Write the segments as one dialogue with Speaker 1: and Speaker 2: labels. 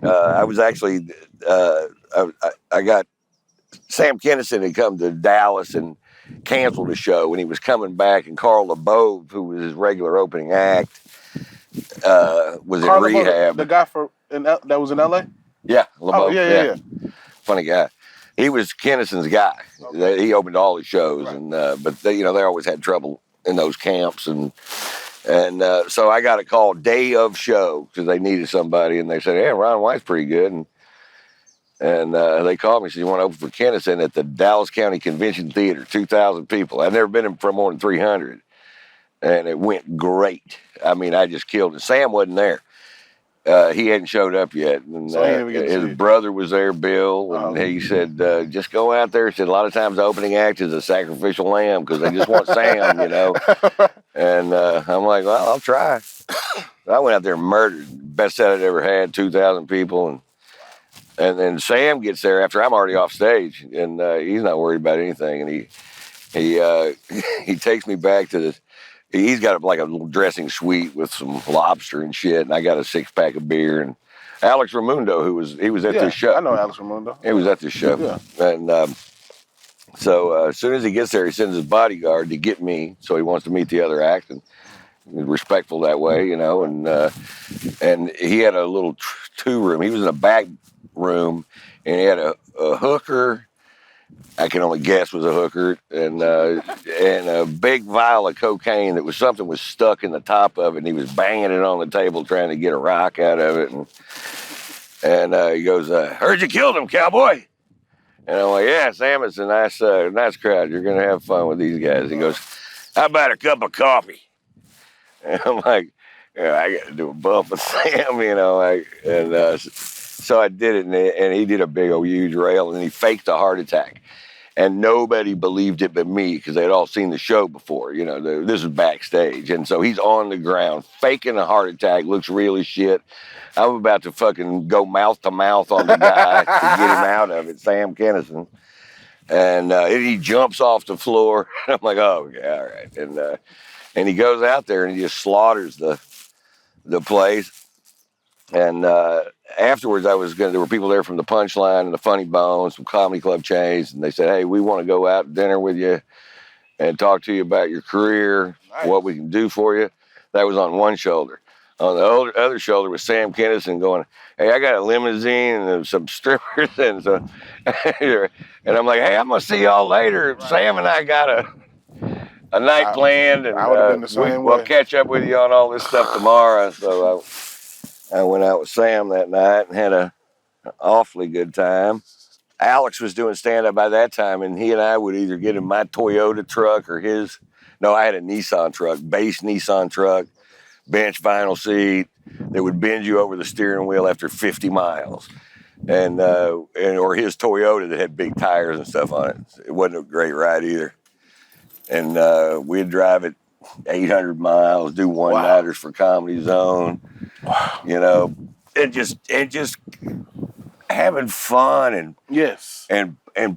Speaker 1: I was actually, I got Sam Kinison had come to Dallas and canceled a show when he was coming back, and Carl LeBeau, who was his regular opening act, was
Speaker 2: Carl
Speaker 1: in rehab.
Speaker 2: the guy that was in LA?
Speaker 1: Yeah, LeBeau.
Speaker 2: Oh, yeah.
Speaker 1: Funny guy. He was Kinison's guy.
Speaker 2: Okay.
Speaker 1: He opened all his shows,
Speaker 2: Right.
Speaker 1: and but they, they always had trouble in those camps, and so I got a call day of show because they needed somebody, and they said, "Hey, Ron White's pretty good," and they called me and said, "You want to open for Kinison at the Dallas County Convention Theater, 2,000 people." I'd never been in for more than 300, and it went great. I mean, I just killed it. Sam wasn't there. He hadn't showed up yet. And,
Speaker 2: So
Speaker 1: his brother was there, Bill, and he said, just go out there. He said, a lot of times the opening act is a sacrificial lamb because they just want Sam, And I'm like, well, I'll try. I went out there and murdered. Best set I'd ever had, 2,000 people. And then Sam gets there after I'm already off stage, and he's not worried about anything. And he takes me back to the. He's got like a little dressing suite with some lobster and shit, and I got a 6-pack of beer. And Alex Raimundo, he was at this show.
Speaker 2: I know Alex Raimundo.
Speaker 1: He was at this show.
Speaker 2: Yeah.
Speaker 1: And so as soon as he gets there, he sends his bodyguard to get me. So he wants to meet the other act, and he's respectful that way, And he had a little 2-room. He was in a back room, and he had a hooker. I can only guess was a hooker, and a big vial of cocaine that was something was stuck in the top of it, and he was banging it on the table trying to get a rock out of it. And he goes, heard you killed him, cowboy. And I'm like, yeah, Sam, it's a nice crowd. You're going to have fun with these guys. He goes, how about a cup of coffee? And I'm like, yeah, I got to do a bump with Sam, so I did it, and he did a big old huge rail, and then he faked a heart attack. And nobody believed it but me because they'd all seen the show before. This was backstage. And so he's on the ground, faking a heart attack, looks real as shit. I'm about to fucking go mouth to mouth on the guy to get him out of it, Sam Kinison. And he jumps off the floor. I'm like, oh, yeah, all right. And he goes out there and he just slaughters the place. And afterwards, there were people there from the Punchline and the Funny Bones, some comedy club chains, and they said, hey, we want to go out to dinner with you and talk to you about your career, what we can do for you. That was on one shoulder. On the other shoulder was Sam Kinison going, hey, I got a limousine and some strippers. And and I'm like, hey, I'm going to see y'all later. Right. Sam and I got a night planned, and we'll catch up with you on all this stuff tomorrow. So I went out with Sam that night and had an awfully good time. Alex was doing stand-up by that time, and he and I would either get in my Toyota truck or his. No, I had a Nissan truck, base Nissan truck, bench vinyl seat that would bend you over the steering wheel after 50 miles. And or his Toyota that had big tires and stuff on it. It wasn't a great ride either. And we'd drive it 800 miles, do one-nighters for Comedy Zone. Wow. And just having fun and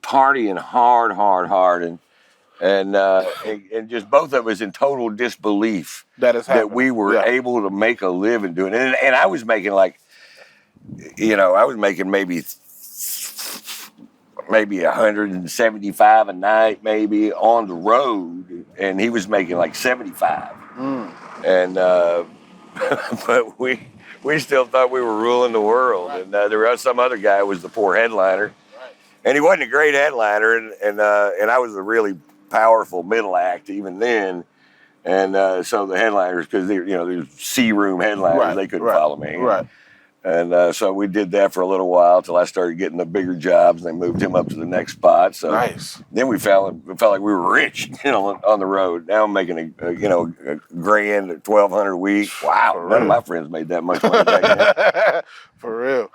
Speaker 1: partying hard and just both of us in total disbelief that we were able to make a living doing it. And I was making maybe 175 a night, maybe on the road, and he was making like 75. And but we still thought we were ruling the world. And there was some other guy who was the poor headliner, and he wasn't a great headliner. And I was a really powerful middle act even then. And so the headliners, because there's C-room headliners, they couldn't follow me.
Speaker 2: Right.
Speaker 1: And so we did that for a little while till I started getting the bigger jobs, and they moved him up to the next spot. So then we felt like we were rich, on the road. Now I'm making a grand, $1,200 a week. Wow, none of my friends made that much money back then.
Speaker 2: For real.